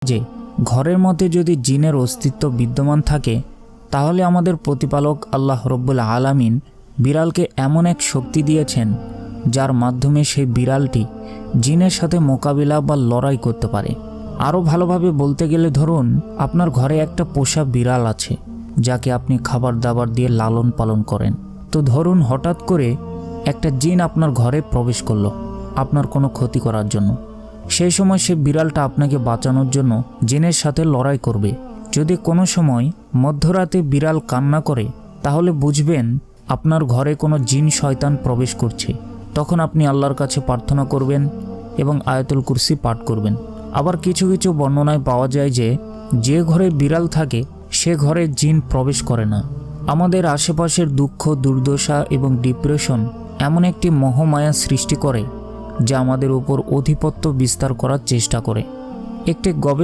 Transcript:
যে ঘরের মধ্যে যদি জিনের অস্তিত্ব বিদ্যমান থাকে তাহলে আমাদের প্রতিপালক আল্লাহ রব্বুল আলামিন বিড়ালকে এমন এক শক্তি দিয়েছেন যার মাধ্যমে সেই বিড়ালটি জিনের সাথে মোকাবিলা বা লড়াই করতে পারে। আরও ভালোভাবে বলতে গেলে ধরুন আপনার ঘরে একটা পোষা বিড়াল আছে যাকে আপনি খাবার দাবার দিয়ে লালন পালন করেন। তো ধরুন হঠাৎ করে একটা জিন আপনার ঘরে প্রবেশ করলো আপনার কোনো ক্ষতি করার জন্য। সেই সময় সে বিড়ালটা আপনাকে বাঁচানোর জন্য জিনের সাথে লড়াই করবে। যদি কোনো সময় মধ্যরাতে বিড়াল কান্না করে তাহলে বুঝবেন আপনার ঘরে কোনো জিন শয়তান প্রবেশ করছে। তখন আপনি আল্লাহর কাছে প্রার্থনা করবেন এবং আয়াতুল কুরসি পাঠ করবেন। আবার কিছু কিছু বর্ণনায় পাওয়া যায় যে ঘরে বিড়াল থাকে সে ঘরে জিন প্রবেশ করে না। আমাদের আশেপাশের দুঃখ, দুর্দশা এবং ডিপ্রেশন এমন একটি মোহমায়া সৃষ্টি করে যা আমাদের উপর আধিপত্য বিস্তার করার চেষ্টা করে। একটি